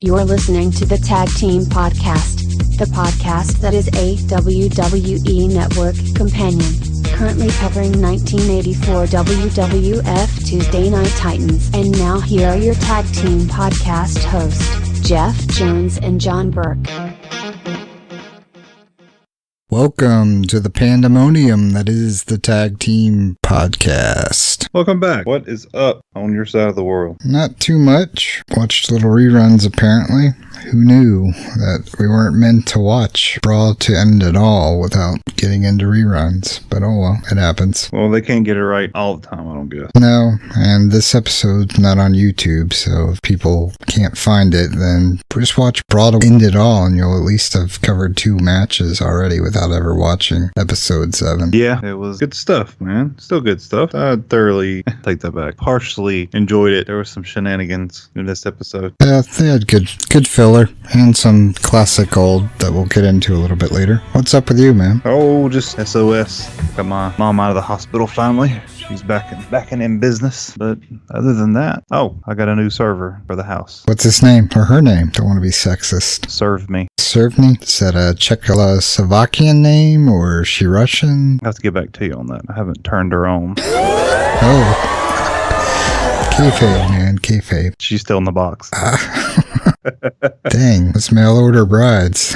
You're listening to the Tag Team Podcast, the podcast that is a WWE Network companion, currently covering 1984 WWF Tuesday Night Titans. And now here are your Tag Team Podcast hosts, Jeff Jones and John Burke. Welcome to the pandemonium that is the Tag Team Podcast. Welcome back. What is up on your side of the world? Not too much. Watched little reruns apparently. Who knew that we weren't meant to watch Brawl to end at all without getting into reruns? But oh well, it happens. Well, they can't get it right all the time, I don't guess. No, and this episode's not on YouTube, so if people can't find it, then just watch Brawl to end it all and you'll at least have covered 2 matches already without ever watching episode 7. Yeah, it was good stuff, man. Still good stuff. I thoroughly, take that back, partially enjoyed it. There was some shenanigans in this episode. Yeah, they had good filler and some classic gold that we'll get into a little bit later. What's up with you, man? Oh, just SOS. Got my mom out of the hospital finally. She's back in business. But other than that, I got a new server for the house. What's his name? Or her name? Don't want to be sexist. Serve me. Serve me? Is that a Czechoslovakian name or is she Russian? I have to get back to you on that. I haven't turned her on. Oh. Kayfabe, man. Kayfabe. She's still in the box. Dang. Let's mail order brides.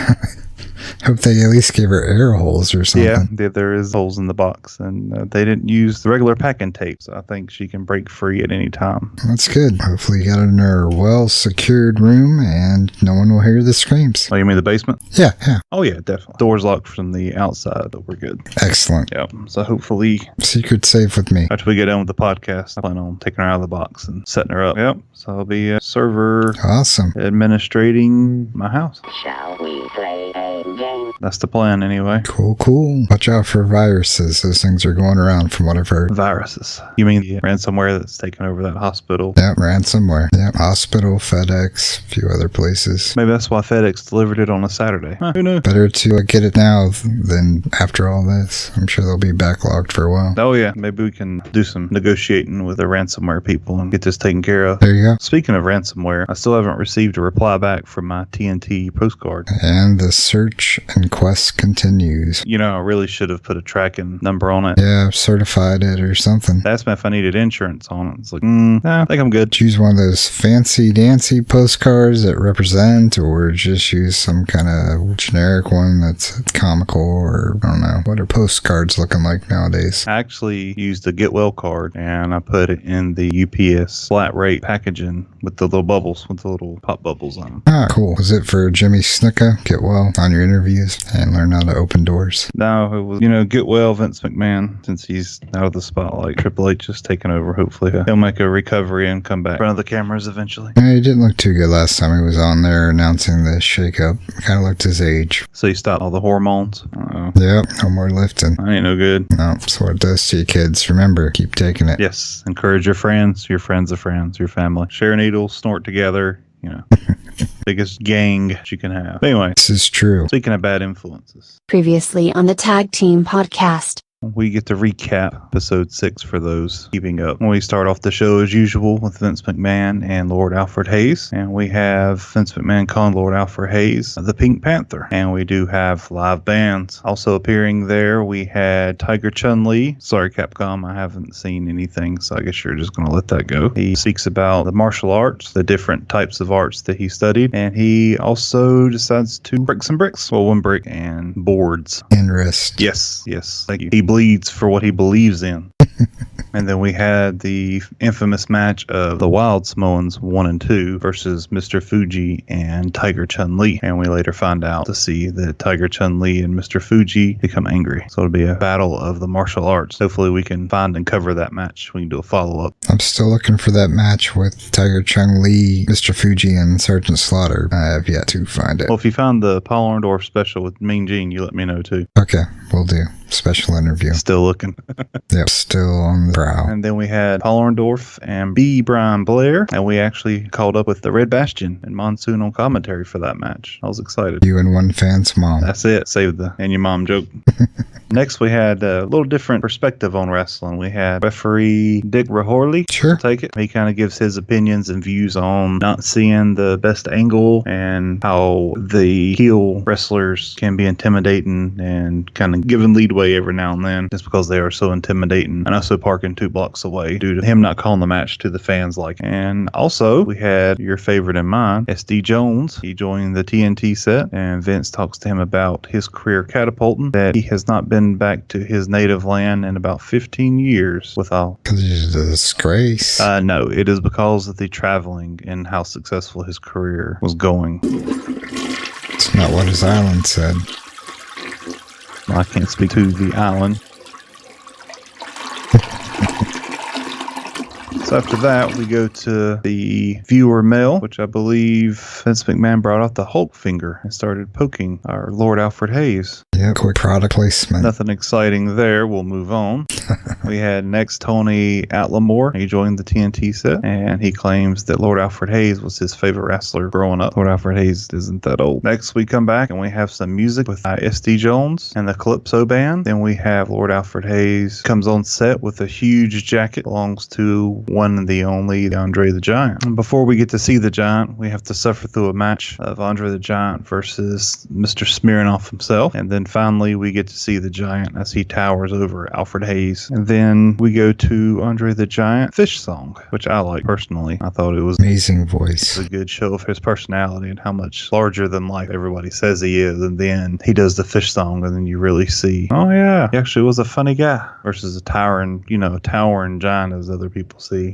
Hope they at least gave her air holes or something. Yeah, there is holes in the box, and they didn't use the regular packing tape, so I think she can break free at any time. That's good. Hopefully you got it in her well-secured room, and no one will hear the screams. Oh, you mean the basement? Yeah. Oh, yeah, definitely. Door's locked from the outside, but we're good. Excellent. Yeah, so hopefully... Secret safe with me. After we get done with the podcast, I plan on taking her out of the box and setting her up. Yep, so I'll be a server... Awesome. ...administrating my house. Shall we play a game? That's the plan, anyway. Cool. Watch out for viruses. Those things are going around from what I've heard. Viruses. You mean the ransomware that's taken over that hospital? Yeah, ransomware. Yeah, hospital, FedEx, a few other places. Maybe that's why FedEx delivered it on a Saturday. Who knew? Better to get it now than after all this. I'm sure they'll be backlogged for a while. Oh, yeah. Maybe we can do some negotiating with the ransomware people and get this taken care of. There you go. Speaking of ransomware, I still haven't received a reply back from my TNT postcard. And the search and quest continues. You know, I really should have put a tracking number on it. Yeah, certified it or something. Asked me if I needed insurance on it. It's like, I think I'm good. Choose one of those fancy-dancy postcards that represent, or just use some kind of generic one that's comical, or I don't know. What are postcards looking like nowadays? I actually used the Get Well card, and I put it in the UPS flat rate packaging with the little bubbles, with the little pop bubbles on them. Ah, cool. Was it for Jimmy Snuka? Get well on your interviews and learn how to open doors. No, it was, Get Well Vince McMahon, since he's out of the spotlight. Triple H is taking over, hopefully. He'll make a recovery and come back in front of the cameras eventually. Yeah, he didn't look too good last time he was on there announcing the shakeup. Kind of looked his age. So he stopped all the hormones? Uh-oh. Yep, no more lifting. I ain't no good. No, that's what it does to you kids. Remember, keep taking it. Yes, encourage your friends of friends, your family. Share needles, snort together, biggest gang you can have. Anyway, this is true. Speaking of bad influences. Previously on the Tag Team Podcast. We get to recap episode 6 for those keeping up. We start off the show as usual with Vince McMahon and Lord Alfred Hayes. And we have Vince McMahon calling Lord Alfred Hayes the Pink Panther. And we do have live bands. Also appearing there, we had Tiger Chun-Li. Sorry, Capcom, I haven't seen anything, so I guess you're just going to let that go. He speaks about the martial arts, the different types of arts that he studied. And he also decides to break some bricks. Well, 1 brick and boards. And wrist. Yes. Thank you. He bleeds for what he believes in. And then we had the infamous match of the Wild Samoans 1 and 2 versus Mr. Fuji and Tiger Chun-Li. And we later find out to see that Tiger Chun-Li and Mr. Fuji become angry. So it'll be a battle of the martial arts. Hopefully we can find and cover that match. We can do a follow-up. I'm still looking for that match with Tiger Chun-Li, Mr. Fuji, and Sergeant Slaughter. I have yet to find it. Well, if you found the Paul Orndorff special with Mean Gene, you let me know too. Okay, will do. special interview. Still looking. Yep, still on the prowl. And then we had Paul Orndorff and B. Brian Blair, and we actually called up with the Red Bastion and Monsoon on commentary for that match. I was excited. You and one fan's mom. That's it. Save the and your mom joke. Next, we had a little different perspective on wrestling. We had referee Dick Rahorley. Sure. Take it. He kind of gives his opinions and views on not seeing the best angle and how the heel wrestlers can be intimidating and kind of giving leadway every now and then just because they are so intimidating and also parking 2 blocks away due to him not calling the match to the fans like. And also, we had your favorite and mine, SD Jones. He joined the TNT set, and Vince talks to him about his career catapulting, that he has not been back to his native land in about 15 years without. Because he's a disgrace. No, it is because of the traveling and how successful his career was going. It's not what his island said. I can't speak to the island. So after that, we go to the viewer mail, which I believe Vince McMahon brought out the Hulk finger and started poking our Lord Alfred Hayes. Yeah, quick product placement. Nothing exciting there. We'll move on. We had next Tony Atlamore. He joined the TNT set, and he claims that Lord Alfred Hayes was his favorite wrestler growing up. Lord Alfred Hayes isn't that old. Next, we come back, and we have some music with SD Jones and the Calypso Band. Then we have Lord Alfred Hayes comes on set with a huge jacket, belongs to one and the only Andre the Giant. And before we get to see the Giant, we have to suffer through a match of Andre the Giant versus Mr. Smirnoff himself. And then finally, we get to see the Giant as he towers over Alfred Hayes. And then we go to Andre the Giant Fish Song, which I like personally. I thought it was amazing voice. A good show of his personality and how much larger than life everybody says he is. And then he does the fish song, and then you really see, oh yeah, he actually was a funny guy versus a towering giant as other people see.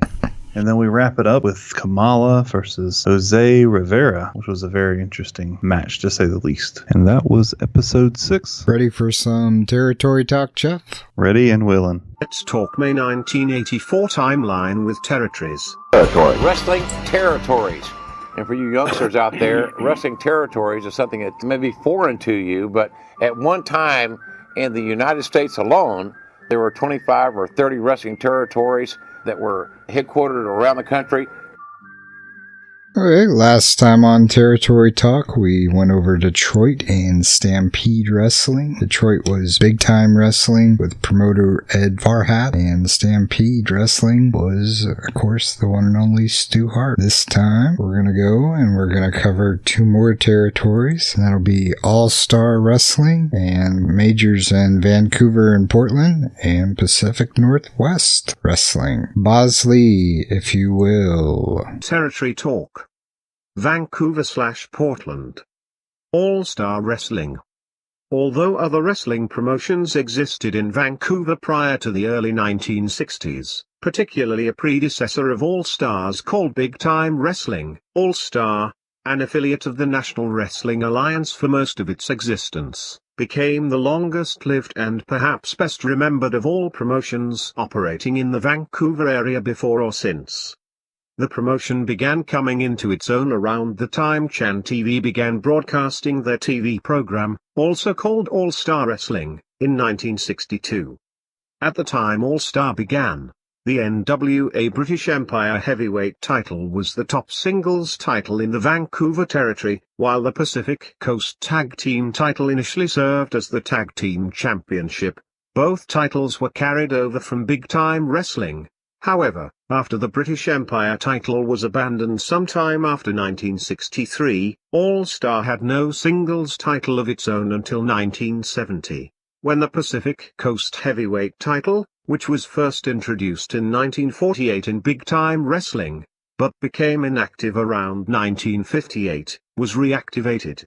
And then we wrap it up with Kamala versus Jose Rivera, which was a very interesting match, to say the least. And that was episode 6. Ready for some territory talk, Jeff? Ready and willing. Let's talk May 1984 timeline with territories. Wrestling territories. And for you youngsters out there, wrestling territories is something that may be foreign to you, but at one time in the United States alone, there were 25 or 30 wrestling territories that were headquartered around the country. Okay, last time on Territory Talk, we went over Detroit and Stampede Wrestling. Detroit was Big Time Wrestling with promoter Ed Farhat, and Stampede Wrestling was, of course, the one and only Stu Hart. This time, we're going to go and we're going to cover 2 more territories, and that'll be All-Star Wrestling and Majors in Vancouver and Portland, and Pacific Northwest Wrestling. Bosley, if you will. Territory Talk. Vancouver/Portland. All-Star Wrestling. Although other wrestling promotions existed in Vancouver prior to the early 1960s, particularly a predecessor of All Stars called Big Time Wrestling, All Star, an affiliate of the National Wrestling Alliance for most of its existence, became the longest-lived and perhaps best remembered of all promotions operating in the Vancouver area before or since. The promotion began coming into its own around the time Chan TV began broadcasting their TV program, also called All-Star Wrestling, in 1962. At the time All-Star began, the NWA British Empire Heavyweight title was the top singles title in the Vancouver territory, while the Pacific Coast Tag Team title initially served as the Tag Team Championship. Both titles were carried over from Big Time Wrestling. However, after the British Empire title was abandoned sometime after 1963, All-Star had no singles title of its own until 1970, when the Pacific Coast Heavyweight title, which was first introduced in 1948 in Big Time Wrestling, but became inactive around 1958, was reactivated.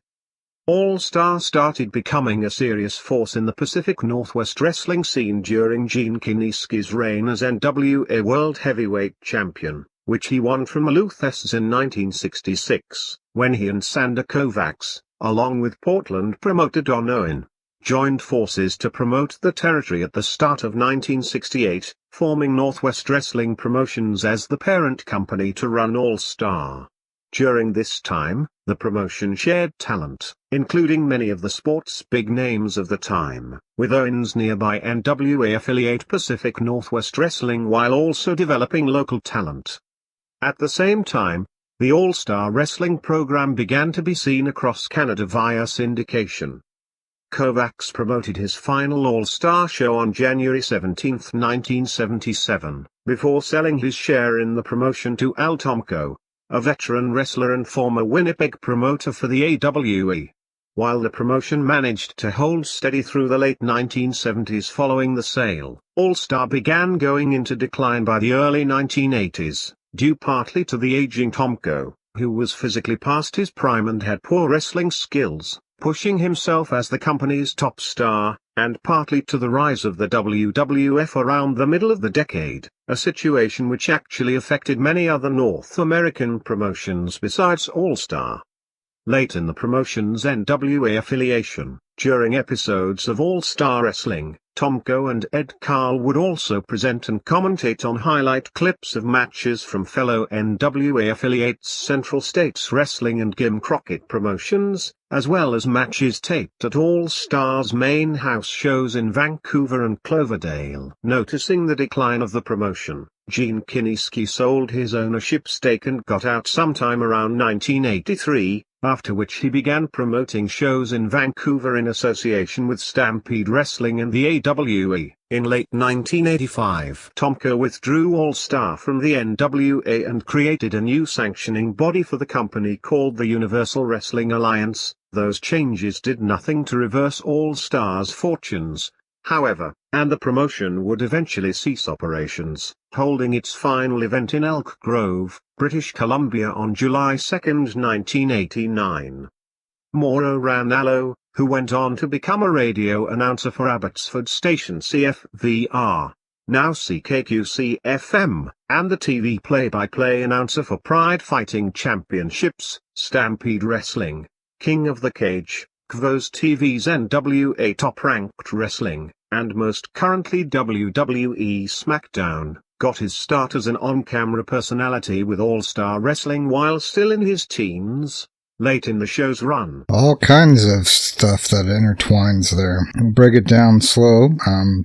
All-Star started becoming a serious force in the Pacific Northwest wrestling scene during Gene Kiniski's reign as NWA World Heavyweight Champion, which he won from Lou Thesz in 1966, when he and Sander Kovacs, along with Portland promoter Don Owen, joined forces to promote the territory at the start of 1968, forming Northwest Wrestling Promotions as the parent company to run All-Star. During this time, the promotion shared talent, including many of the sport's big names of the time, with Owens' nearby NWA affiliate Pacific Northwest Wrestling, while also developing local talent. At the same time, the All-Star Wrestling program began to be seen across Canada via syndication. Kovacs promoted his final All-Star show on January 17, 1977, before selling his share in the promotion to Al Tomko, a veteran wrestler and former Winnipeg promoter for the AWE. While the promotion managed to hold steady through the late 1970s following the sale, All-Star began going into decline by the early 1980s, due partly to the aging Tomko, who was physically past his prime and had poor wrestling skills, pushing himself as the company's top star, and partly to the rise of the WWF around the middle of the decade, a situation which actually affected many other North American promotions besides All-Star. Late in the promotion's NWA affiliation, during episodes of All-Star Wrestling, Tomko and Ed Carl would also present and commentate on highlight clips of matches from fellow NWA affiliates Central States Wrestling and Jim Crockett Promotions, as well as matches taped at All-Star's main house shows in Vancouver and Cloverdale. Noticing the decline of the promotion, Gene Kiniski sold his ownership stake and got out sometime around 1983, after which he began promoting shows in Vancouver in association with Stampede Wrestling and the AWE. In late 1985, Tomko withdrew All-Star from the NWA and created a new sanctioning body for the company called the Universal Wrestling Alliance. Those changes did nothing to reverse All-Star's fortunes, however, and the promotion would eventually cease operations, holding its final event in Elk Grove, British Columbia on July 2, 1989. Mauro Ranallo, who went on to become a radio announcer for Abbotsford station CFVR, now CKQC-FM, and the TV play-by-play announcer for Pride Fighting Championships, Stampede Wrestling, King of the Cage, Quo's TV's NWA Top Ranked Wrestling, and most currently WWE SmackDown, got his start as an on-camera personality with All-Star Wrestling while still in his teens. Late in the show's run, All kinds of stuff that intertwines there. We'll break it down slow.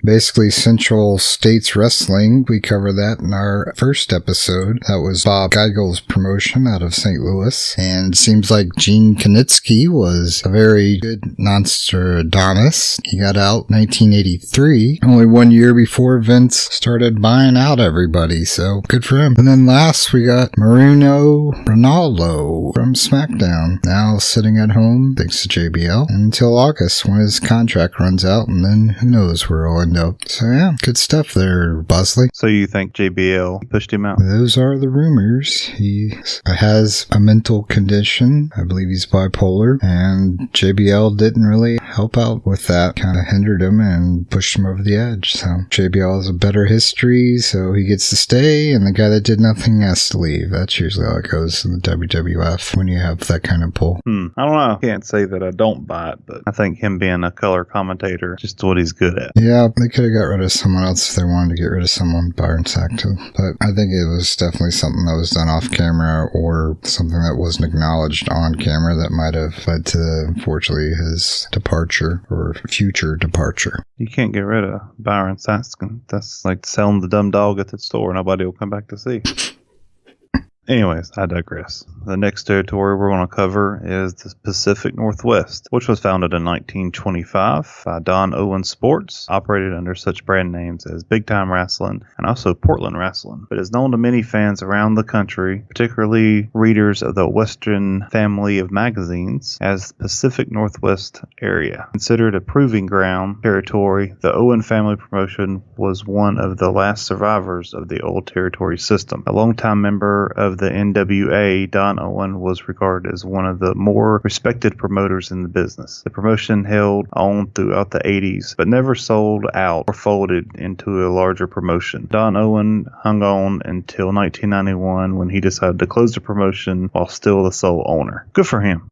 Basically, Central States Wrestling, we covered that in our first episode. That was Bob Geigel's promotion out of St. Louis. And seems like Gene Kiniski was a very good announcer, Adonis. He got out 1983, only 1 year before Vince started buying out everybody, so good for him. And then last, we got Marino Ronaldo from SmackDown. Now sitting at home, thanks to JBL, until August when his contract runs out, and then who knows where he'll end up. So yeah, good stuff there, Bosley. So you think JBL pushed him out? Those are the rumors. He has a mental condition. I believe he's bipolar, and JBL didn't really help out with that. Kind of hindered him and pushed him over the edge. So JBL has a better history, so he gets to stay, and the guy that did nothing has to leave. That's usually how it goes in the WWF when you have that kind of pull. I don't know. I can't say that I don't buy it, but I think him being a color commentator, just what he's good at. Yeah, they could have got rid of someone else if they wanted to get rid of someone, Byron Sackton. But I think it was definitely something that was done off camera or something that wasn't acknowledged on camera that might have led to, unfortunately, his departure or future departure. You can't get rid of Byron Saxton. That's like selling the dumb dog at the store. Nobody will come back to see. Anyways, I digress. The next territory we're going to cover is the Pacific Northwest, which was founded in 1925 by Don Owen Sports, operated under such brand names as Big Time Wrestling and also Portland Wrestling, but is known to many fans around the country, particularly readers of the Western family of magazines, as the Pacific Northwest area. Considered a proving ground territory, the Owen family promotion was one of the last survivors of the old territory system. A longtime member of the NWA, Don Owen was regarded as one of the more respected promoters in the business. The promotion held on throughout the 80s, but never sold out or folded into a larger promotion. Don Owen hung on until 1991 when he decided to close the promotion while still the sole owner. Good for him.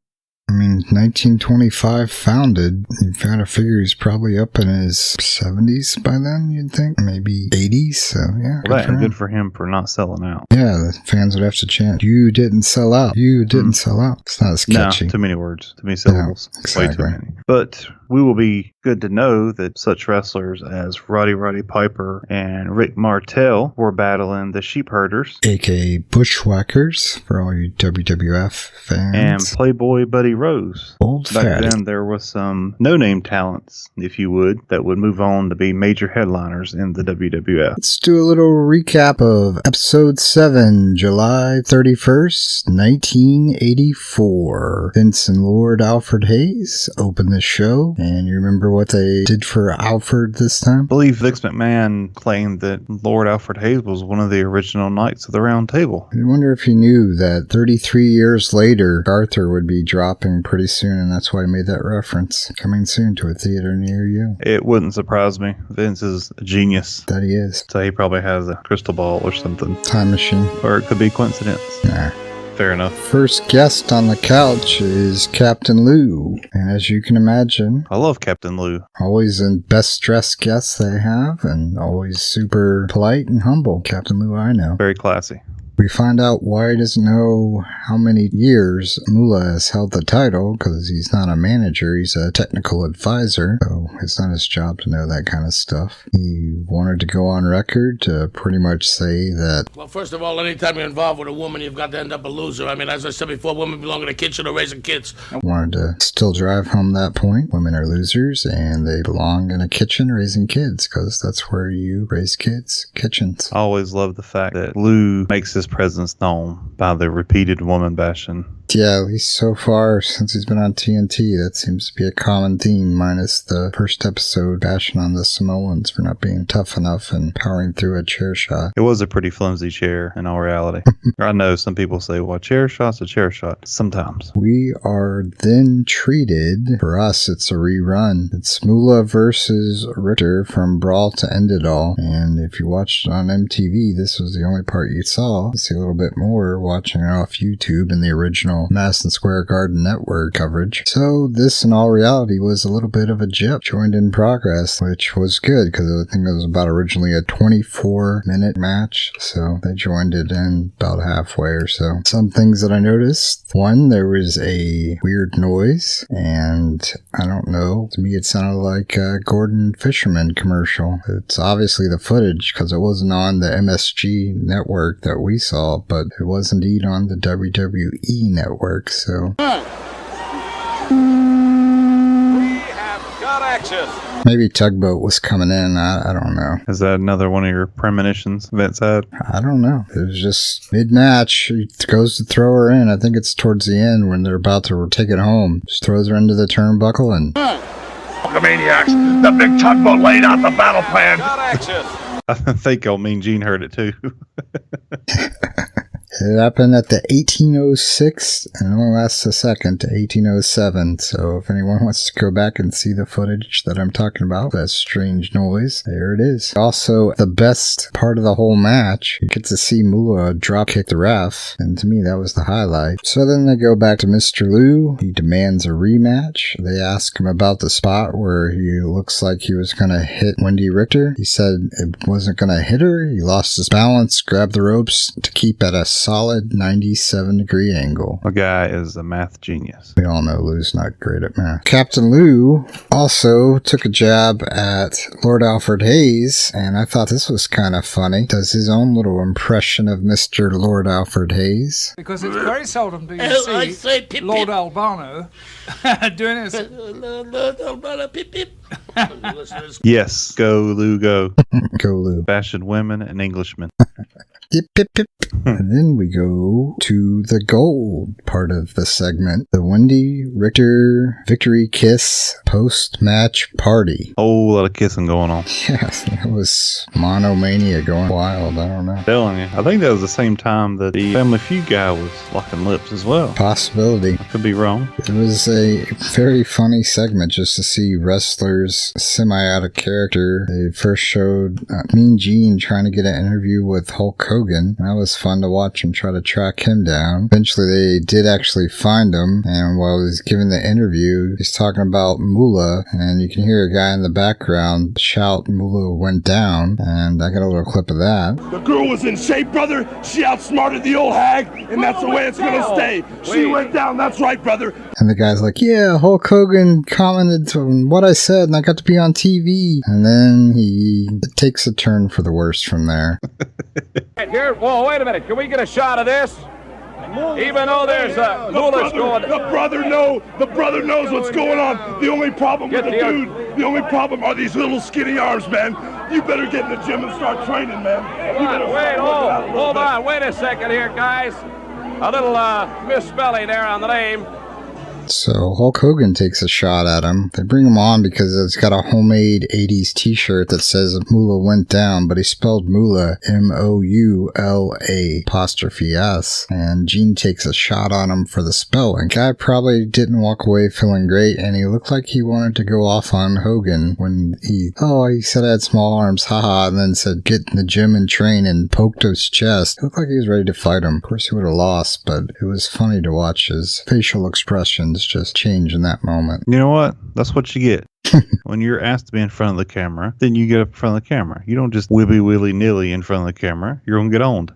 I mean, 1925 founded. You've got to figure he's probably up in his 70s by then, you'd think. Maybe 80s, so yeah. Well, good for him for not selling out. Yeah, the fans would have to chant, "You didn't sell out. You didn't sell out." It's not as catchy. No, too many words, too many syllables. Yeah, exactly. Way too many. But we will be good to know that such wrestlers as Roddy Piper and Rick Martel were battling the Sheep Herders, aka Bushwhackers, for all you WWF fans. And Playboy Buddy Rose. Old Back fatty. then, there was some no-name talents, if you would, that would move on to be major headliners in the WWF. Let's do a little recap of episode 7, July 31st, 1984. Vince and Lord Alfred Hayes opened the show, and you remember what they did for Alfred this time? I believe Vince McMahon claimed that Lord Alfred Hayes was one of the original Knights of the Round Table. I wonder if he knew that 33 years later, Arthur would be dropping pretty soon, and that's why I made that reference. Coming soon to a theater near you. It wouldn't surprise me. Vince is a genius. That he is. So he probably has a crystal ball or something. Time machine. Or it could be coincidence. Nah. Fair enough. First guest on the couch is Captain Lou. And as you can imagine, I love Captain Lou. Always the best dressed guests they have, and always super polite and humble. Captain Lou I know. Very classy. We find out why he doesn't know how many years Moolah has held the title, because he's not a manager, he's a technical advisor, so it's not his job to know that kind of stuff. He wanted to go on record to pretty much say that... Well, first of all, anytime you're involved with a woman, you've got to end up a loser. I mean, as I said before, women belong in the kitchen or raising kids. Wanted to still drive home that point. Women are losers, and they belong in a kitchen raising kids, because that's where you raise kids, kitchens. I always love the fact that Lou makes his presence known by the repeated woman bashing. Yeah, at least so far since he's been on TNT, that seems to be a common theme, minus the first episode bashing on the Samoans for not being tough enough and powering through a chair shot. It was a pretty flimsy chair in all reality. I know some people say, well, chair shot's a chair shot. Sometimes. We are then treated, for us it's a rerun. It's Moolah versus Richter from Brawl to End It All. And if you watched it on MTV, this was the only part you saw. You see a little bit more watching it off YouTube in the original Madison Square Garden Network coverage. So this in all reality was a little bit of a jip joined in progress, which was good because I think it was about originally a 24-minute match, so they joined it in about halfway or so. Some things that I noticed: one, there was a weird noise, and I don't know, to me it sounded like a Gordon Fisherman commercial. It's obviously the footage because it wasn't on the MSG network that we saw, but it was indeed on the WWE network, so... We have got action. Maybe Tugboat was coming in, I don't know. Is that another one of your premonitions Vince had? I don't know. It was just mid-match. He goes to throw her in. I think it's towards the end when they're about to take it home. Just throws her into the turnbuckle and... Maniacs, the big tugboat laid out the battle plan. Got action. I think old Mean Gene heard it too. It happened at the 1806, and it only lasts a second, to 1807, so if anyone wants to go back and see the footage that I'm talking about, that strange noise, there it is. Also, the best part of the whole match, you get to see Moolah drop kick the ref, and to me that was the highlight. So then they go back to Mr. Lou, he demands a rematch. They ask him about the spot where he looks like he was going to hit Wendy Richter. He said it wasn't going to hit her, he lost his balance, grabbed the ropes to keep at a solid 97-degree angle. The guy is a math genius. We all know Lou's not great at math. Captain Lou also took a jab at Lord Alfred Hayes, and I thought this was kind of funny. Does his own little impression of Mr. Lord Alfred Hayes. Because it's very seldom do you see Lord Albano doing this. Lord Albano, pip, pip. Yes, go Lou, go. Go Lou. Bashing women and Englishmen. Yip, yip, yip. And then we go to the gold part of the segment. The Wendy Richter victory kiss post-match party. Whole lot of kissing going on. Yes, that was Mono-Mania going wild. I don't know. Telling you. I think that was the same time that the Family Feud guy was locking lips as well. Possibility. I could be wrong. It was a very funny segment just to see wrestlers Balor's semi out of character. They first showed Mean Gene trying to get an interview with Hulk Hogan. That was fun to watch him try to track him down. Eventually they did actually find him, and while he was giving the interview, he's talking about Moolah, and you can hear a guy in the background shout Moolah went down, and I got a little clip of that. The girl was in shape, brother. She outsmarted the old hag, and that's the way it's gonna stay. She went down, that's right, brother. And the guy's like, yeah, Hulk Hogan commented on what I said, and I got to be on TV. And then he takes a turn for the worst from there. Here, whoa, wait a minute. Can we get a shot of this? Even though there's a the brother knows what's going on. The only problem with the only problem are these little skinny arms, man. You better get in the gym and start training, man. Hold on, wait a second here, guys. A little misspelling there on the name. So Hulk Hogan takes a shot at him. They bring him on because it's got a homemade 80s t-shirt that says Moolah went down, but he spelled Moolah M-O-U-L-A''S. And Gene takes a shot on him for the spelling. Guy probably didn't walk away feeling great, and he looked like he wanted to go off on Hogan when he said I had small arms, haha, and then said get in the gym and train and poked his chest. It looked like he was ready to fight him. Of course he would have lost, but it was funny to watch his facial expressions just change in that moment. You know what? That's what you get. When you're asked to be in front of the camera, then you get up in front of the camera. You don't just wibby willy-nilly in front of the camera. You're going to get owned.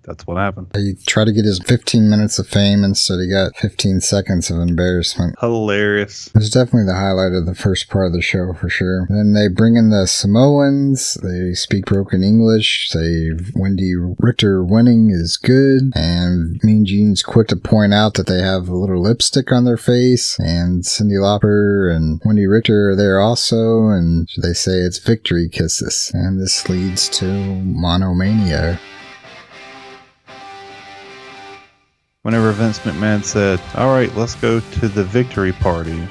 That's what happened. He tried to get his 15 minutes of fame, instead he got 15 seconds of embarrassment. Hilarious. It was definitely the highlight of the first part of the show for sure. Then they bring in the Samoans. They speak broken English. Say Wendy Richter winning is good. And Mean Gene's quick to point out that they have a little lipstick on their face. And Cyndi Lauper and Wendy Richter are there also, and they say it's victory kisses, and this leads to Mono-Mania. Whenever Vince McMahon said, all right, let's go to the victory party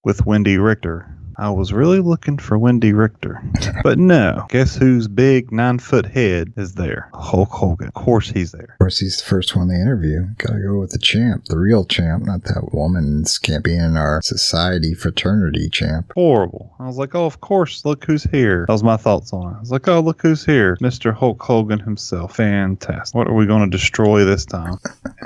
with Wendy Richter, I was really looking for Wendy Richter. But no, guess whose big 9-foot head is there? Hulk Hogan. Of course he's there. Of course he's the first one they interview. Gotta go with the champ, the real champ, not that woman's champion in our society fraternity champ. Horrible. I was like, oh, of course, look who's here. That was my thoughts on it. I was like, oh, look who's here. Mr. Hulk Hogan himself. Fantastic. What are we going to destroy this time?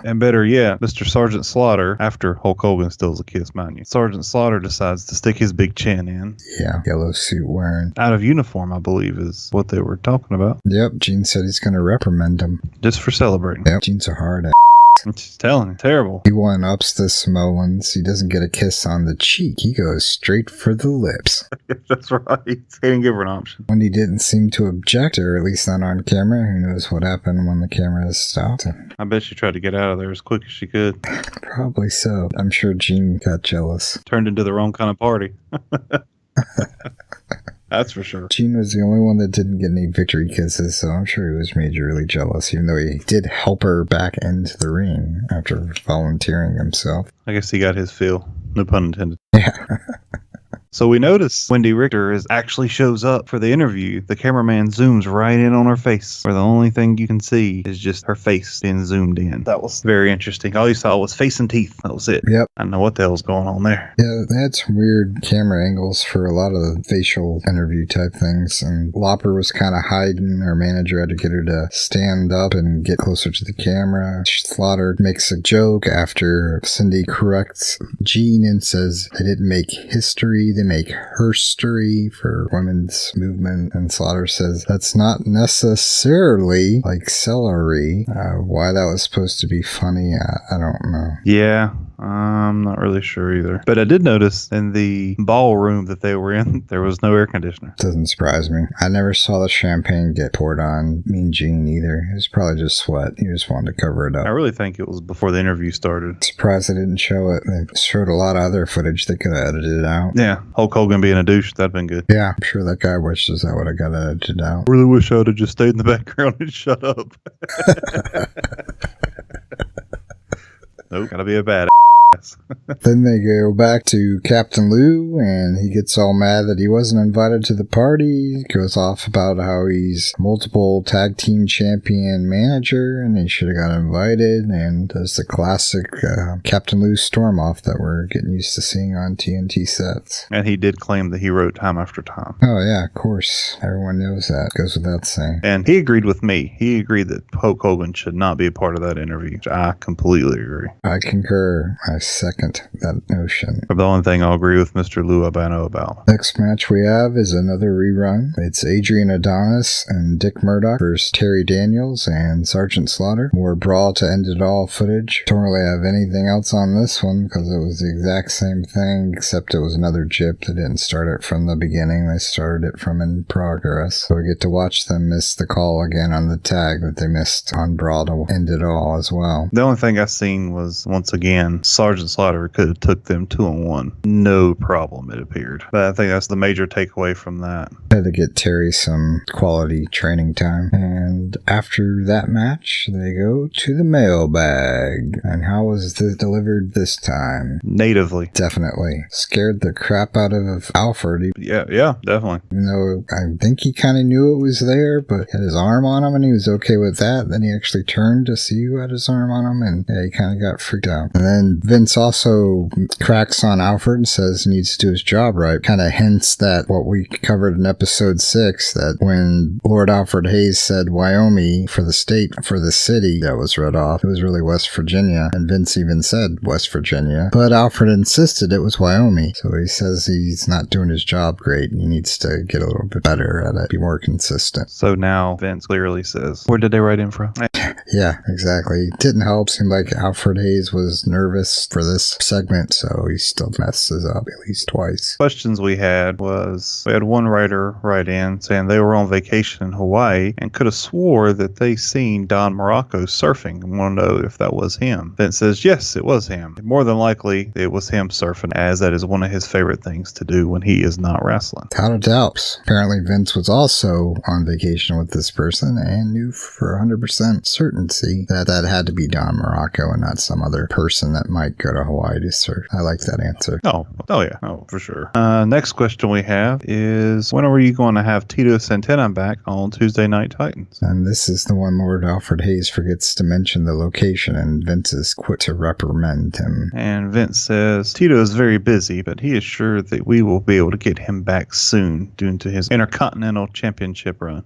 And better yet, Mr. Sergeant Slaughter, after Hulk Hogan steals a kiss, mind you, Sergeant Slaughter decides to stick his big chin in. Yeah, yellow suit wearing. Out of uniform, I believe, is what they were talking about. Yep, Gene said he's going to reprimand him. Just for celebrating. Yep, Gene's a hard ass. I'm just telling you, terrible. He one-ups the Samoans. He doesn't get a kiss on the cheek. He goes straight for the lips. That's right. He didn't give her an option. Wendy didn't seem to object, or at least not on camera. Who knows what happened when the camera stopped? I bet she tried to get out of there as quick as she could. Probably so. I'm sure Gene got jealous. Turned into the wrong kind of party. That's for sure. Gene was the only one that didn't get any victory kisses, so I'm sure he was majorly jealous, even though he did help her back into the ring after volunteering himself. I guess he got his fill. No pun intended. Yeah. So we notice Wendy Richter actually shows up for the interview. The cameraman zooms right in on her face, where the only thing you can see is just her face being zoomed in. That was very interesting. All you saw was face and teeth. That was it. Yep. I don't know what the hell's going on there. Yeah, they had some weird camera angles for a lot of the facial interview type things. And Lauper was kind of hiding. Her manager had to get her to stand up and get closer to the camera. Slaughter makes a joke after Cyndi corrects Gene and says they didn't make history, they make herstory for women's movement. And Slaughter says that's not necessarily like celery. Why that was supposed to be funny, I don't know. Yeah, I'm not really sure either. But I did notice in the ballroom that they were in, there was no air conditioner. Doesn't surprise me. I never saw the champagne get poured on Mean Gene either. It was probably just sweat. He just wanted to cover it up. I really think it was before the interview started. Surprised they didn't show it. They showed a lot of other footage they could have edited out. Yeah, Hulk Hogan being a douche, that'd been good. Yeah, I'm sure that guy wishes that would have got edited out. I really wish I would have just stayed in the background and shut up. Nope, gotta be a bad. otherwise. Then they go back to Captain Lou, and he gets all mad that he wasn't invited to the party. He goes off about how he's multiple tag team champion manager, and he should have got invited, and does the classic Captain Lou storm off that we're getting used to seeing on TNT sets. And he did claim that he wrote Time After Time. Oh yeah, of course. Everyone knows that. Goes without saying. And he agreed with me. He agreed that Hulk Hogan should not be a part of that interview, which I completely agree. I concur. I second that notion. The only thing I'll agree with Mr. Lou Albano about. Next match we have is another rerun. It's Adrian Adonis and Dick Murdoch versus Terry Daniels and Sergeant Slaughter. More brawl to end it all footage. Don't really have anything else on this one because it was the exact same thing, except it was another jip. They didn't start it from the beginning. They started it from in progress. So we get to watch them miss the call again on the tag that they missed on brawl to end it all as well. The only thing I seen was, once again, Sergeant Slaughter could have took them 2-on-1. No problem, it appeared. But I think that's the major takeaway from that. Had to get Terry some quality training time. And after that match, they go to the mailbag. And how was this delivered this time? Natively. Definitely. Scared the crap out of Alfred. Yeah, definitely. Even though I think he kind of knew it was there, but had his arm on him and he was okay with that. Then he actually turned to see who had his arm on him, and yeah, he kind of got freaked out. And then Vince also cracks on Alfred and says he needs to do his job right. Kind of hints that what we covered in episode 6, that when Lord Alfred Hayes said Wyoming for the state, for the city that was read off, it was really West Virginia. And Vince even said West Virginia, but Alfred insisted it was Wyoming. So he says he's not doing his job great and he needs to get a little bit better at it, be more consistent. So now Vince clearly says, where did they write in from? Yeah, exactly. Didn't help. Seemed like Alfred Hayes was nervous for this segment, so he still messes up at least twice. Questions we had was, we had one writer write in saying they were on vacation in Hawaii and could have swore that they seen Don Morocco surfing and want to know if that was him. Vince says, yes, it was him. More than likely, it was him surfing, as that is one of his favorite things to do when he is not wrestling. Without a doubt. Apparently Vince was also on vacation with this person and knew for 100% certainty that that had to be Don Morocco and not some other person that might go to Hawaii to surf. I like that answer. Oh yeah. Oh, for sure. Next question we have is, when are you going to have Tito Santana back on Tuesday Night Titans? And this is the one Lord Alfred Hayes forgets to mention the location, and Vince is quick to reprimand him. And Vince says, Tito is very busy, but he is sure that we will be able to get him back soon due to his Intercontinental Championship run.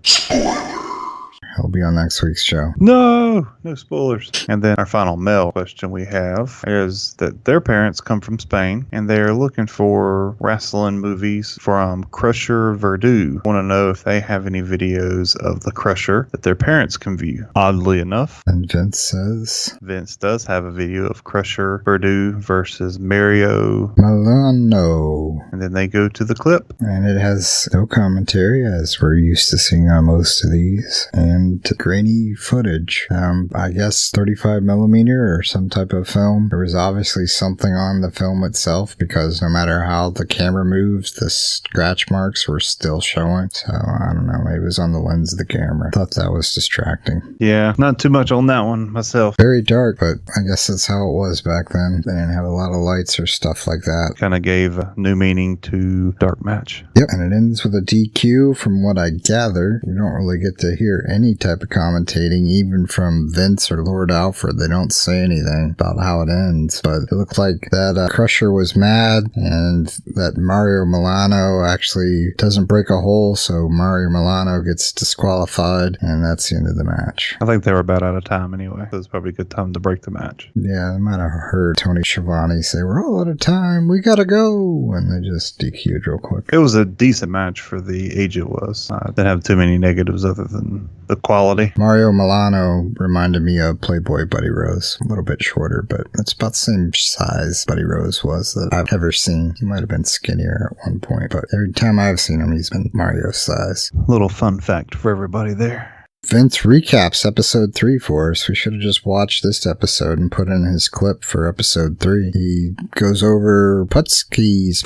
He'll be on next week's show. No spoilers. And then our final mail question we have is that their parents come from Spain and they're looking for wrestling movies from Crusher Verdú. Want to know if they have any videos of the Crusher that their parents can view. Oddly enough. And Vince says, Vince does have a video of Crusher Verdú versus Mario Milano. And then they go to the clip. And it has no commentary, as we're used to seeing on most of these. And grainy footage. I guess 35 millimeter or some type of film. There was obviously something on the film itself, because no matter how the camera moves, the scratch marks were still showing. So I don't know, maybe it was on the lens of the camera. Thought that was distracting. Yeah, not too much on that one myself. Very dark, but I guess that's how it was back then. They didn't have a lot of lights or stuff like that. Kind of gave a new meaning to dark match. Yep, and it ends with a DQ. From what I gather, we don't really get to hear any type of commentating, even from Vince or Lord Alfred. They don't say anything about how it ends, but it looked like that Crusher was mad and that Mario Milano actually doesn't break a hole, so Mario Milano gets disqualified, and that's the end of the match. I think they were about out of time anyway, so it's probably a good time to break the match. Yeah, I might have heard Tony Schiavone say, we're all out of time, we gotta go, and they just DQ'd real quick. It was a decent match for the age it was. I didn't have too many negatives other than the quality. Mario Milano reminded me of Playboy Buddy Rose. A little bit shorter, but it's about the same size Buddy Rose was that I've ever seen. He might have been skinnier at one point, but every time I've seen him, he's been Mario's size. Little fun fact for everybody there. Vince recaps episode 3 for us. We should have just watched this episode and put in his clip for episode 3. He goes over Putski's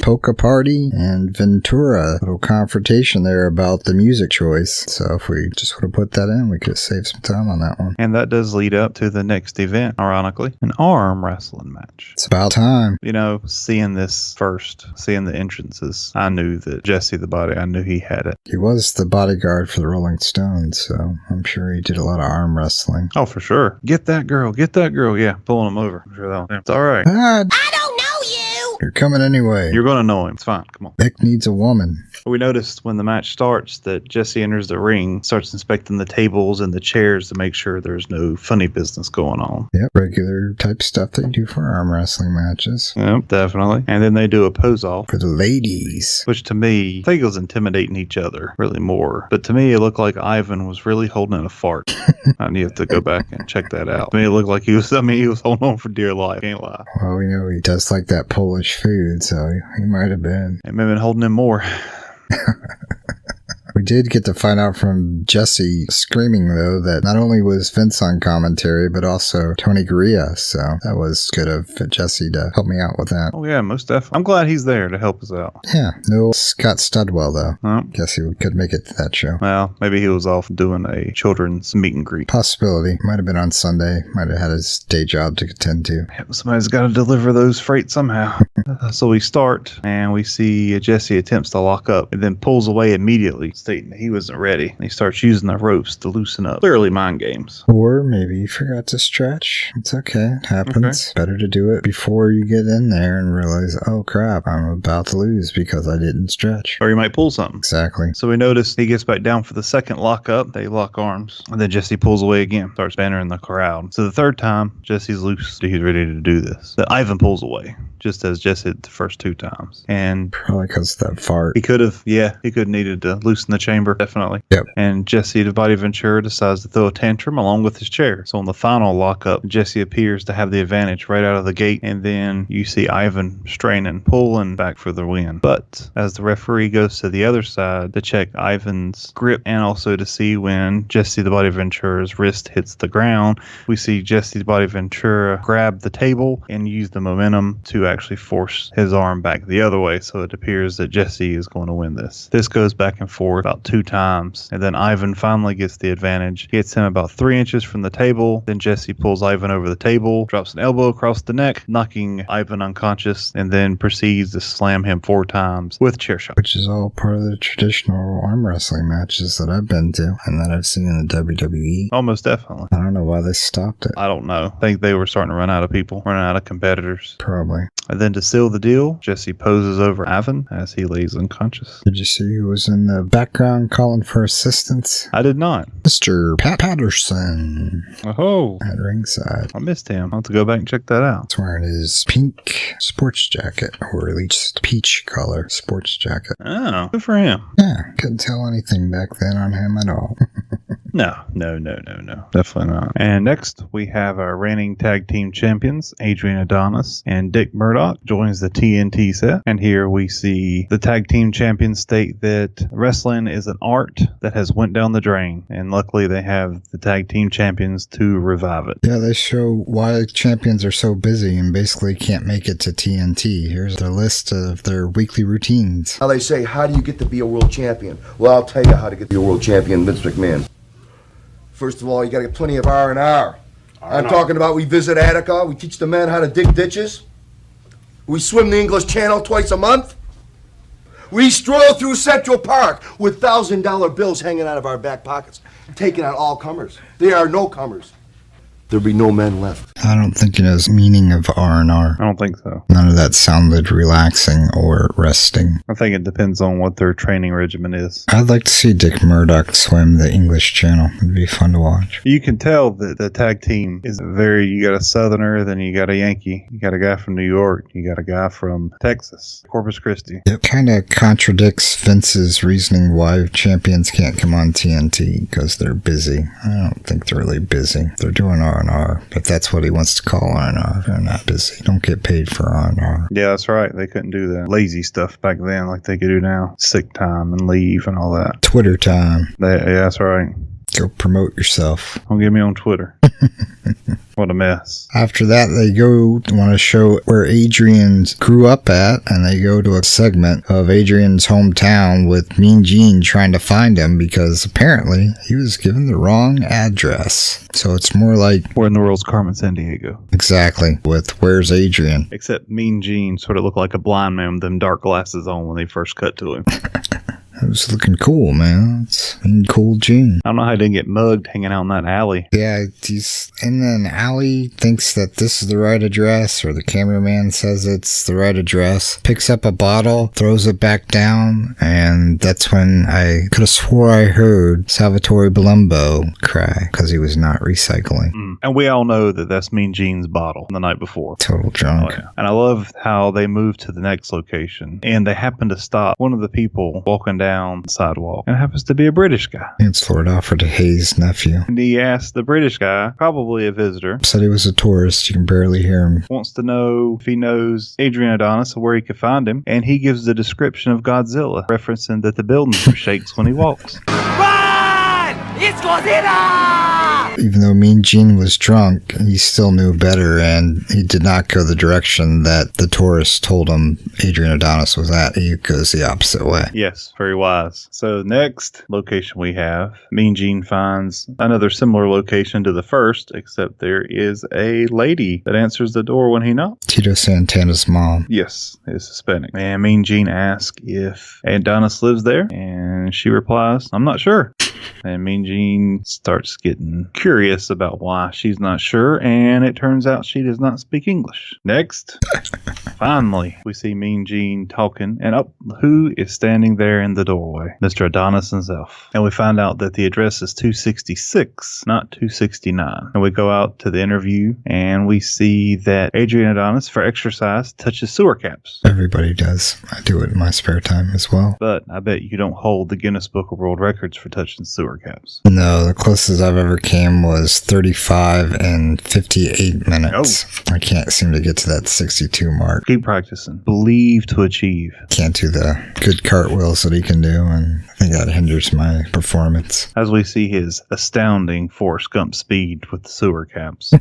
polka party and Ventura. Little confrontation there about the music choice. So if we just would have put that in, we could have saved some time on that one. And that does lead up to the next event, ironically, an arm wrestling match. It's about time. You know, seeing this first, seeing the entrances, I knew that Jesse the Body, I knew he had it. He was the bodyguard for the Rolling Stones, so I'm sure he did a lot of arm wrestling. Oh, for sure. Get that girl. Yeah, pulling him over. I'm sure that'll. It's all right. I don't know you! You're coming anyway. You're going to know him. It's fine. Come on. Nick needs a woman. We noticed when the match starts that Jesse enters the ring, starts inspecting the tables and the chairs to make sure there's no funny business going on. Yep, regular type stuff they do for arm wrestling matches. Yep, definitely. And then they do a pose-off. For the ladies. Which to me, I think it was intimidating each other, really more. But to me, it looked like Ivan was really holding in a fart. You have to go back and check that out. To me, it looked like he was holding on for dear life. Can't lie. Well, we know he does like that Polish food, so he might have been. It may have been holding him more. We did get to find out from Jesse screaming, though, that not only was Vince on commentary, but also Tony Gurria. So that was good of Jesse to help me out with that. Oh, yeah, most definitely. I'm glad he's there to help us out. Yeah, no Scott Studwell, though. Oh. Guess he could make it to that show. Well, maybe he was off doing a children's meet and greet. Possibility. Might have been on Sunday. Might have had his day job to attend to. Yeah, somebody's got to deliver those freight somehow. So we start, and we see Jesse attempts to lock up, and then pulls away immediately, stating that he wasn't ready. And he starts using the ropes to loosen up. Clearly mind games. Or maybe he forgot to stretch. It's okay. It happens. Okay. Better to do it before you get in there and realize, oh crap, I'm about to lose because I didn't stretch. Or you might pull something. Exactly. So we notice he gets back down for the second lockup. They lock arms. And then Jesse pulls away again. Starts bantering the crowd. So the third time, Jesse's loose. He's ready to do this. Then Ivan pulls away. Just as Jesse did the first 2 times. And probably because of that fart. He could have needed to loosen the chamber, definitely. Yep. And Jesse the Body Ventura decides to throw a tantrum along with his chair. So on the final lockup, Jesse appears to have the advantage right out of the gate. And then you see Ivan straining, pulling back for the win. But as the referee goes to the other side to check Ivan's grip and also to see when Jesse the Body Ventura's wrist hits the ground, we see Jesse the Body Ventura grab the table and use the momentum to actually force his arm back the other way, so it appears that Jesse is going to win this. This goes back and forth about 2 times, and then Ivan finally gets the advantage, gets him about 3 inches from the table, then Jesse pulls Ivan over the table, drops an elbow across the neck, knocking Ivan unconscious, and then proceeds to slam him 4 times with chair shot. Which is all part of the traditional arm wrestling matches that I've been to, and that I've seen in the WWE. Almost definitely. I don't know why they stopped it. I don't know. I think they were starting to run out of people, running out of competitors. Probably. And then to seal the deal, Jesse poses over Ivan as he lays unconscious. Did you see who was in the background calling for assistance? I did not. Mr. Pat Patterson. Oh. At ringside. I missed him. I'll have to go back and check that out. He's wearing his pink sports jacket, or at least peach color sports jacket. Oh, good for him. Yeah, couldn't tell anything back then on him at all. No. Definitely not. And next, we have our reigning tag team champions, Adrian Adonis and Dick Murdoch, joins the TNT set. And here we see the tag team champions state that wrestling is an art that has went down the drain. And luckily, they have the tag team champions to revive it. Yeah, they show why champions are so busy and basically can't make it to TNT. Here's their list of their weekly routines. Now they say, how do you get to be a world champion? Well, I'll tell you how to get to be a world champion, Vince McMahon. First of all, you got to get plenty of R&R. I'm talking about we visit Attica, we teach the men how to dig ditches, we swim the English Channel twice a month, we stroll through Central Park with $1,000 bills hanging out of our back pockets, taking on all comers. There are no comers. There'll be no men left. I don't think he knows meaning of R&R. I don't think so. None of that sounded relaxing or resting. I think it depends on what their training regimen is. I'd like to see Dick Murdoch swim the English Channel. It'd be fun to watch. You can tell that the tag team is you got a Southerner, then you got a Yankee, you got a guy from New York, you got a guy from Texas, Corpus Christi. It kind of contradicts Vince's reasoning why champions can't come on TNT, because they're busy. I don't think they're really busy. They're doing R&R, but that's what he wants to call R&R. They're not busy. Don't get paid for R&R. Yeah, that's right. They couldn't do that lazy stuff back then like they could do now. Sick time and leave and all that. Twitter time. Yeah, that's right. Go promote yourself. Don't get me on Twitter. What a mess. After that, they want to show where Adrian grew up at, and they go to a segment of Adrian's hometown with Mean Gene trying to find him because apparently he was given the wrong address. So it's more like... Where in the world's Carmen Sandiego? Exactly, with Where's Adrian? Except Mean Gene sort of looked like a blind man with them dark glasses on when they first cut to him. It was looking cool, man. It's cool Gene. I don't know how he didn't get mugged hanging out in that alley. Yeah, he's in an alley, thinks that this is the right address, or the cameraman says it's the right address, picks up a bottle, throws it back down, and that's when I could have swore I heard Salvatore Palumbo cry, because he was not recycling. And we all know that that's Mean Gene's bottle the night before. Total drunk. Oh, yeah. And I love how they moved to the next location, and they happen to stop one of the people walking down the sidewalk, and it happens to be a British guy. It's Lord Alfred Hayes' nephew. And he asked the British guy, probably a visitor, said he was a tourist, you can barely hear him, wants to know if he knows Adrian Adonis or where he could find him, and he gives the description of Godzilla, referencing that the building shakes when he walks. Run! It's Godzilla! Even though Mean Gene was drunk, he still knew better, and he did not go the direction that the tourist told him Adrian Adonis was at. He goes the opposite way. Yes, very wise. So next location we have, Mean Gene finds another similar location to the first, except there is a lady that answers the door when he knocks. Tito Santana's mom. Yes, is Hispanic. And Mean Gene asks if Adonis lives there, and she replies, I'm not sure. And Mean Gene starts getting curious about why she's not sure, and it turns out she does not speak English. Next, finally, we see Mean Gene talking, and who is standing there in the doorway? Mr. Adonis himself. And we find out that the address is 266, not 269. And we go out to the interview, and we see that Adrian Adonis, for exercise, touches sewer caps. Everybody does. I do it in my spare time as well. But I bet you don't hold the Guinness Book of World Records for touching sewer caps. No, the closest I've ever came was 35 and 58 minutes. Oh. I can't seem to get to that 62 mark. Keep practicing. Believe to achieve. Can't do the good cartwheels that he can do, and I think that hinders my performance. As we see his astounding Forrest Gump speed with the sewer caps.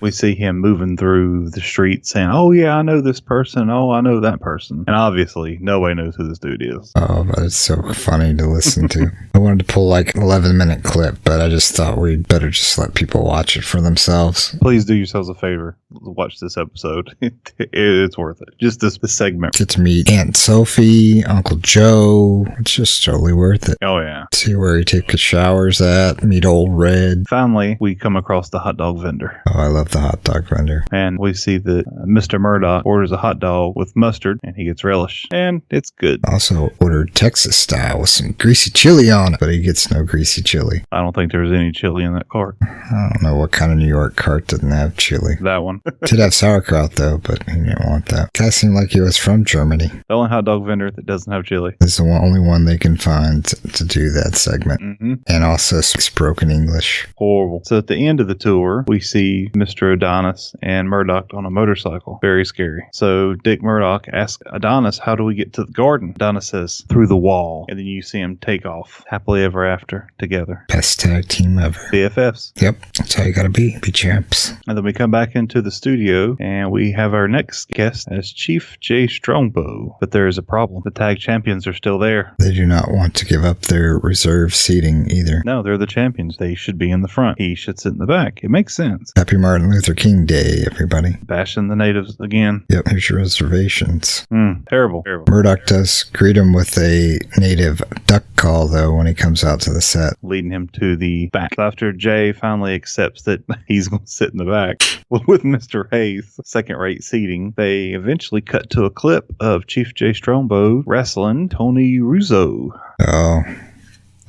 We see him moving through the street saying, oh yeah, I know this person. Oh, I know that person. And obviously, nobody knows who this dude is. Oh, but it's so funny to listen to. I wanted to pull like an 11-minute clip, but I just thought we'd better just let people watch it for themselves. Please do yourselves a favor. Watch this episode. It's worth it. Just this segment. Get to meet Aunt Sophie, Uncle Joe. It's just totally worth it. Oh, yeah. See where he takes his showers at. Meet Old Red. Finally, we come across the hot dog vendor. Oh, I love the hot dog vendor. And we see that Mr. Murdoch orders a hot dog with mustard, and he gets relish. And it's good. Also ordered Texas style with some greasy chili on it, but he gets no greasy chili. I don't think there's any chili in that cart. I don't know what kind of New York cart didn't have chili. That one. Did have sauerkraut, though, but he didn't want that. Guy seemed like he was from Germany. The only hot dog vendor that doesn't have chili. This is the only one they can find to do that segment. Mm-hmm. And also speaks broken English. Horrible. So at the end of the tour, we see Mr. Adonis and Murdoch on a motorcycle. Very scary. So Dick Murdoch asks Adonis, how do we get to the garden? Adonis says, through the wall. And then you see him take off. Happily ever after together. Best tag team ever. BFFs. Yep. That's how you gotta be. Be champs. And then we come back into the studio and we have our next guest as Chief Jay Strongbow. But there is a problem. The tag champions are still there. They do not want to give up their reserve seating either. No, they're the champions. They should be in the front. He should sit in the back. It makes sense. Happy Martin Luther King Day, everybody. Bashing the natives again. Yep, here's your reservations. Terrible. Murdoch does greet him with a native duck call, though, when he comes out to the set. Leading him to the back. After Jay finally accepts that he's going to sit in the back with Mr. Hayes, second-rate seating, they eventually cut to a clip of Chief Jay Strongbow wrestling Tony Russo.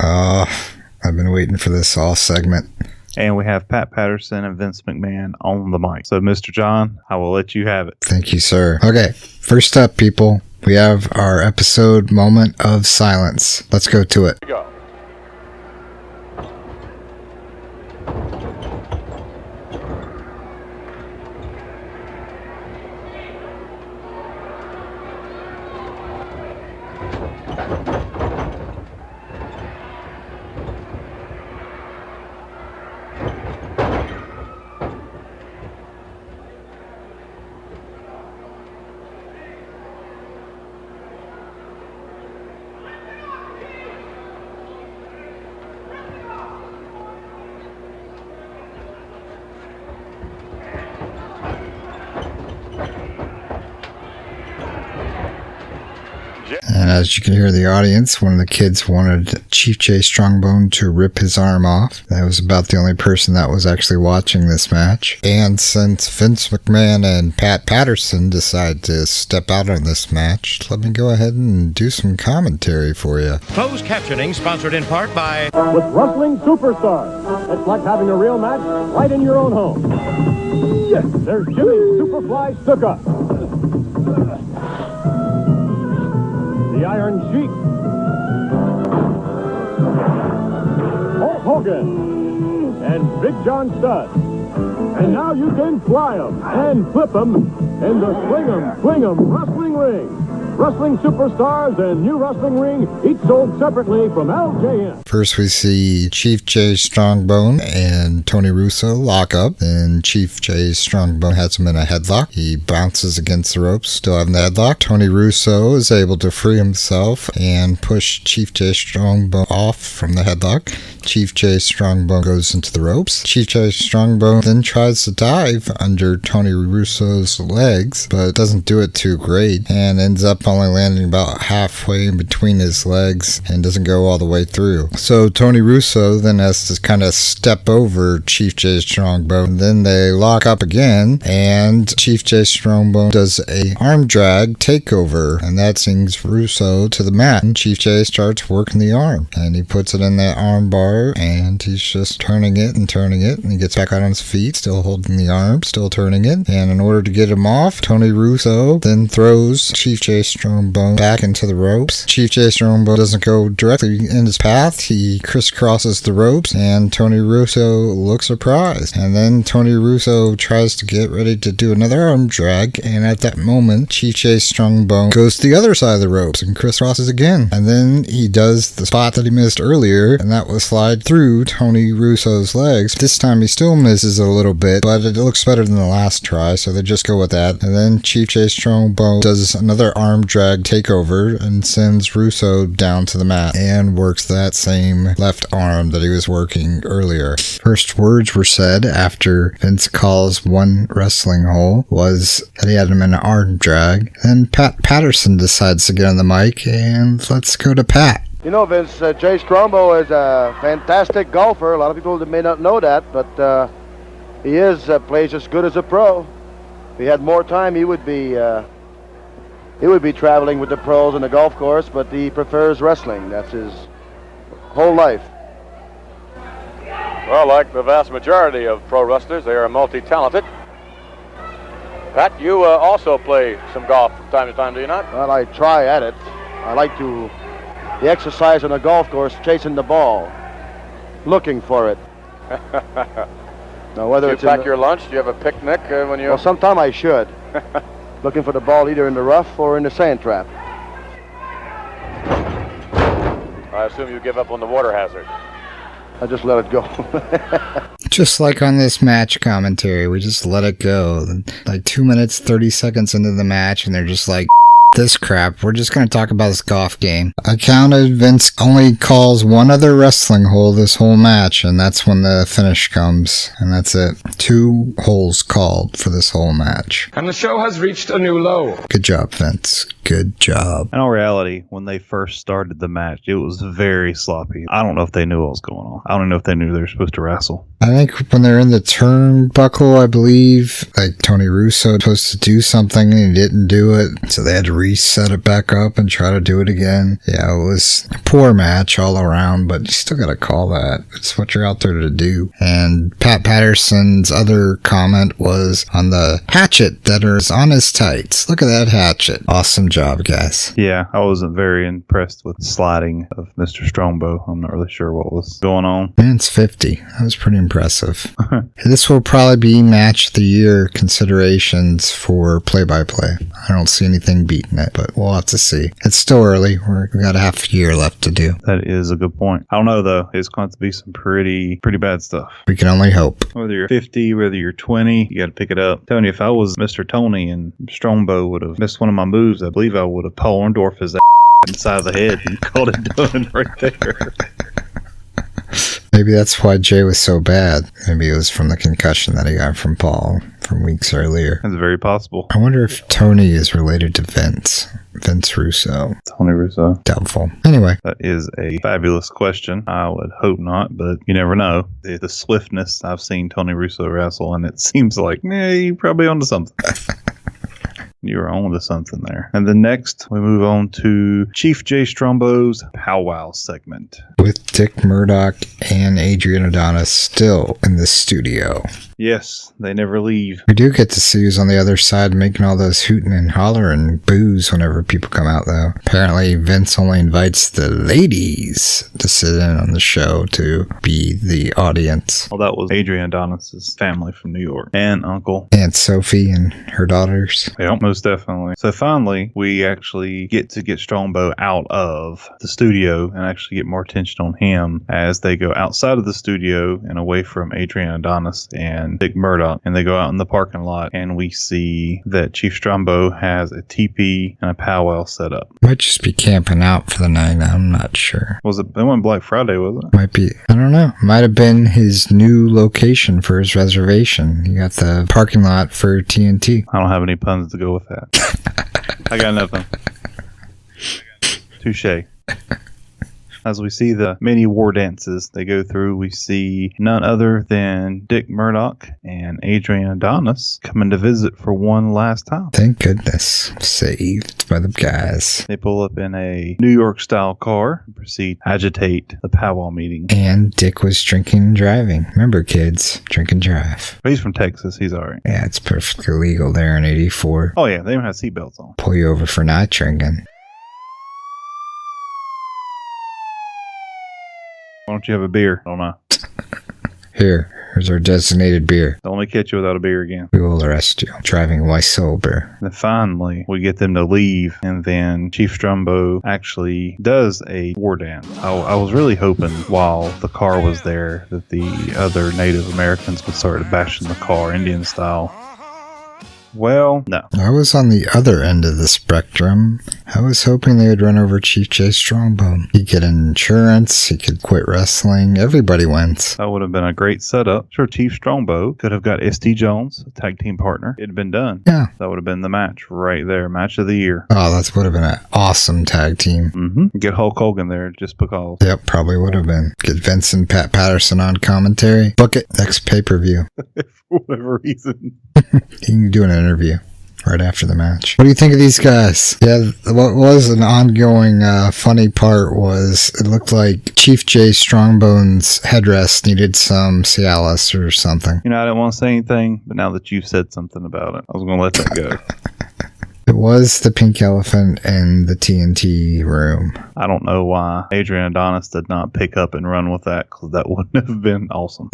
I've been waiting for this all segment. And we have Pat Patterson and Vince McMahon on the mic. So, Mr. John, I will let you have it. Thank you, sir. Okay, first up, people, we have our episode moment of silence. Let's go to it. Go. And as you can hear the audience, one of the kids wanted Chief Jay Strongbow to rip his arm off. That was about the only person that was actually watching this match. And since Vince McMahon and Pat Patterson decided to step out on this match, let me go ahead and do some commentary for you. Closed captioning sponsored in part by... With Wrestling Superstars, it's like having a real match right in your own home. Yes, there's Jimmy Superfly Snuka, the Iron Sheik, Hulk Hogan, and Big John Studd. And now you can fly 'em and flip 'em in the Swing 'em Wrestling Ring. Wrestling Superstars and New Wrestling Ring, each sold separately from LJN. First we see Chief Jay Strongbow and Tony Russo lock up. Then Chief Jay Strongbow has him in a headlock. He bounces against the ropes, still having the headlock. Tony Russo is able to free himself and push Chief Jay Strongbow off from the headlock. Chief Jay Strongbow goes into the ropes. Chief Jay Strongbow then tries to dive under Tony Russo's legs, but doesn't do it too great and ends up only landing about halfway in between his legs and doesn't go all the way through. So Tony Russo then has to kind of step over Chief Jay Strongbow, and then they lock up again, and Chief Jay Strongbow does a arm drag takeover, and that sends Russo to the mat, and Chief Jay starts working the arm, and he puts it in that arm bar, and he's just turning it, and he gets back out on his feet, still holding the arm, still turning it, and in order to get him off, Tony Russo then throws Chief Jay Strongbow back into the ropes. Chief Jay Strongbow doesn't go directly in his path. He crisscrosses the ropes, and Tony Russo looks surprised. And then Tony Russo tries to get ready to do another arm drag, and at that moment, Chief Jay Strongbow goes to the other side of the ropes and crisscrosses again. And then he does the spot that he missed earlier, and that was slide through Tony Russo's legs. This time he still misses a little bit, but it looks better than the last try, so they just go with that. And then Chief Jay Strongbow does another arm drag takeover and sends Russo down to the mat and works that same left arm that he was working earlier. First words were said after Vince calls one wrestling hole was that he had him in an arm drag. Then Pat Patterson decides to get on the mic, and let's go to Pat. You know, Vince, Jay Strongbow is a fantastic golfer. A lot of people may not know that, but he plays as good as a pro. If he had more time, he would be traveling with the pros on the golf course, but he prefers wrestling. That's his whole life. Well, like the vast majority of pro wrestlers, they are multi-talented. Pat, you also play some golf from time to time, do you not? Well, I try at it. I like the exercise on a golf course, chasing the ball, looking for it. Now, whether do you pack your lunch? Do you have a picnic when you... Well, sometime I should. Looking for the ball either in the rough or in the sand trap. I assume you give up on the water hazard. I just let it go. Just like on this match commentary, we just let it go. Like 2 minutes, 30 seconds into the match, and they're just like, this crap, we're just going to talk about this golf game. I counted, Vince only calls one other wrestling hole this whole match, and that's when the finish comes, and that's it. 2 holes called for this whole match. And the show has reached a new low. Good job, Vince. Good job. In all reality, when they first started the match, it was very sloppy. I don't know if they knew what was going on. I don't know if they knew they were supposed to wrestle. I think when they're in the turnbuckle, I believe, like Tony Russo was supposed to do something and he didn't do it, so they had to reset it back up and try to do it again. Yeah, it was a poor match all around, but you still gotta call that. It's what you're out there to do. And Pat Patterson's other comment was on the hatchet that is on his tights. Look at that hatchet. Awesome job, guys. Yeah, I wasn't very impressed with the sliding of Mr. Strongbow. I'm not really sure what was going on. Man's 50. That was pretty impressive. This will probably be match of the year considerations for play-by-play. I don't see anything beating it, but we'll have to see. It's still early. We got a half year left to do. That is a good point. I don't know, though. It's going to be some pretty bad stuff. We can only hope. Whether you're 50, whether you're 20, you got to pick it up. Tony, if I was Mr. Tony and Strongbow would have missed one of my moves, I believe I would have Paul Orndorff his ass inside of the head and called it done right there. Maybe that's why Jay was so bad. Maybe it was from the concussion that he got from Paul from weeks earlier. That's very possible. I wonder if Tony is related to Vince. Vince Russo? Tony Russo. Doubtful. Anyway. That is a fabulous question. I would hope not, but you never know. The swiftness I've seen Tony Russo wrestle, and it seems like, you're probably onto something. You're on to something there. And then next, we move on to Chief Jay Strombow's Powwow segment. With Dick Murdoch and Adrian Adonis still in the studio. Yes, they never leave. We do get to see who's on the other side making all those hooting and hollering boos whenever people come out, though. Apparently, Vince only invites the ladies to sit in on the show to be the audience. Well, that was Adrian Adonis' family from New York. And uncle. Aunt Sophie and her daughters. Yeah, most definitely. So finally, we actually get Strongbow out of the studio and actually get more attention on him as they go outside of the studio and away from Adrian Adonis and Dick Murdoch, and they go out in the parking lot, and we see that Chief Strongbow has a teepee and a powwow set up. Might just be camping out for the night. I'm not sure. Was it? They went Black Friday, was it? Might be. I don't know. Might have been his new location for his reservation. You got the parking lot for TNT. I don't have any puns to go with that. I got nothing. Touche. As we see the many war dances they go through, we see none other than Dick Murdoch and Adrian Adonis coming to visit for one last time. Thank goodness. Saved by the guys. They pull up in a New York-style car and proceed to agitate the powwow meeting. And Dick was drinking and driving. Remember, kids, drink and drive. But he's from Texas. He's all right. Yeah, it's perfectly legal there in 84. Oh, yeah. They don't have seatbelts on. Pull you over for not drinking. Why don't you have a beer? I don't know. Here's our designated beer. Don't let me catch you without a beer again. We will arrest you. Driving while sober. And then finally, we get them to leave, and then Chief Strongbow actually does a war dance. I was really hoping while the car was there that the other Native Americans would start bashing the car Indian style. Well, no. I was on the other end of the spectrum. I was hoping they would run over Chief Jay Strongbow. He'd get insurance, he could quit wrestling, everybody wins. That would have been a great setup. Sure, Chief Strongbow could have got S.T. Jones, a tag team partner. It'd been done. Yeah. That would have been the match right there. Match of the year. Oh, that would have been an awesome tag team. Mm-hmm. Get Hulk Hogan there just because. Yep, probably would have been. Get Vince and Pat Patterson on commentary. Book it. Next pay-per-view. For whatever reason. You can do an interview right after the match. What do you think of these guys? Yeah, what was an ongoing funny part was it looked like Chief Jay Strongbow's headrest needed some Cialis or something. You know, I didn't want to say anything, but now that you've said something about it, I was going to let that go. It was the pink elephant in the TNT room. I don't know why Adrian Adonis did not pick up and run with that, because that wouldn't have been awesome.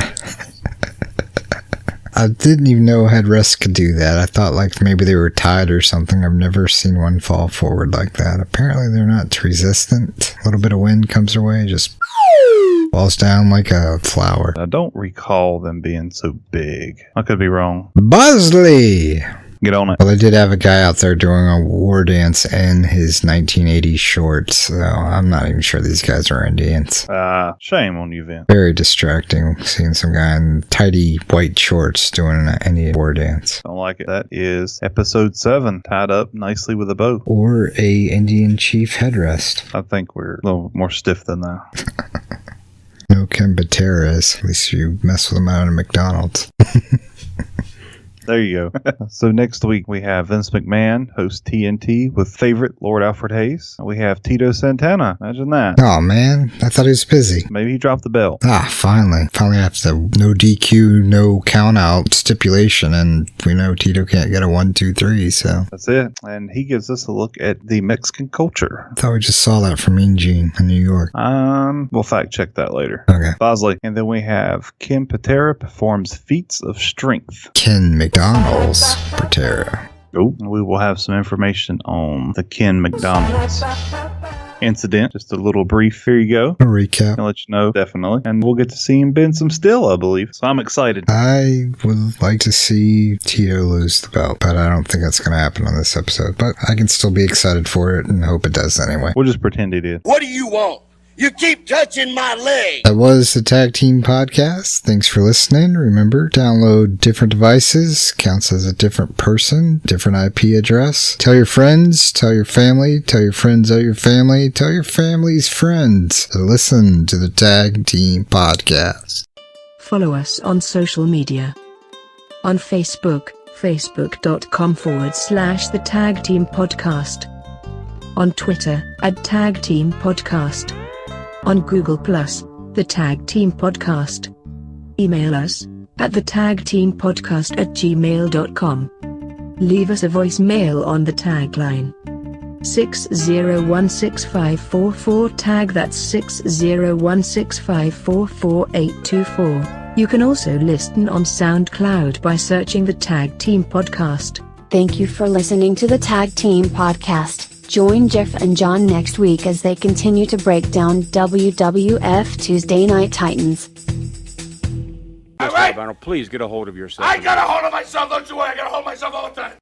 I didn't even know headrests could do that. I thought like maybe they were tied or something. I've never seen one fall forward like that. Apparently they're not resistant. A little bit of wind comes their way, just falls down like a flower. I don't recall them being so big. I could be wrong. Bosley! Get on it. Well, they did have a guy out there doing a war dance in his 1980s shorts, so I'm not even sure these guys are Indians. Shame on you, Vince. Very distracting seeing some guy in tidy white shorts doing an Indian war dance. Don't like it. That is episode 7, tied up nicely with a bow. Or a Indian chief headrest. I think we're a little more stiff than that. No Ken Bateras. At least you mess with him out of McDonald's. There you go. So next week we have Vince McMahon host TNT with favorite Lord Alfred Hayes. We have Tito Santana. Imagine that. Oh man, I thought he was busy. Maybe he dropped the belt. Finally. Finally after the no DQ, no count out stipulation, and we know Tito can't get a 1, 2, 3, so. That's it. And he gives us a look at the Mexican culture. I thought we just saw that from Mean Gene in New York. We'll fact check that later. Okay. Bosley. And then we have Ken Patera performs feats of strength. Ken McDonald's Patera. Oh, we will have some information on the Ken McDonald's incident. Just a little brief. Here you go. A recap. I'll let you know, definitely. And we'll get to see him bend some steel, I believe. So I'm excited. I would like to see Tito lose the belt, but I don't think that's going to happen on this episode. But I can still be excited for it and hope it does anyway. We'll just pretend he did. What do you want? You keep touching my leg. That was the Tag Team Podcast. Thanks for listening. Remember, download different devices. Counts as a different person, different IP address. Tell your friends, tell your family, tell your friends of your family, tell your family's friends to listen to the Tag Team Podcast. Follow us on social media. On Facebook, facebook.com/The Tag Team Podcast. On Twitter, @Tag Team Podcast. On Google+, The Tag Team Podcast. Email us at thetagteampodcast@gmail.com. Leave us a voicemail on the tagline 6016544 that's 60165444824. You can also listen on Soundcloud by searching the Tag Team Podcast. Thank you for listening to the Tag Team Podcast. Join Jeff and John next week as they continue to break down WWF Tuesday Night Titans. Mr. Albano, please get a hold of yourself. I got a hold of myself, don't you worry, I got a hold of myself all the time.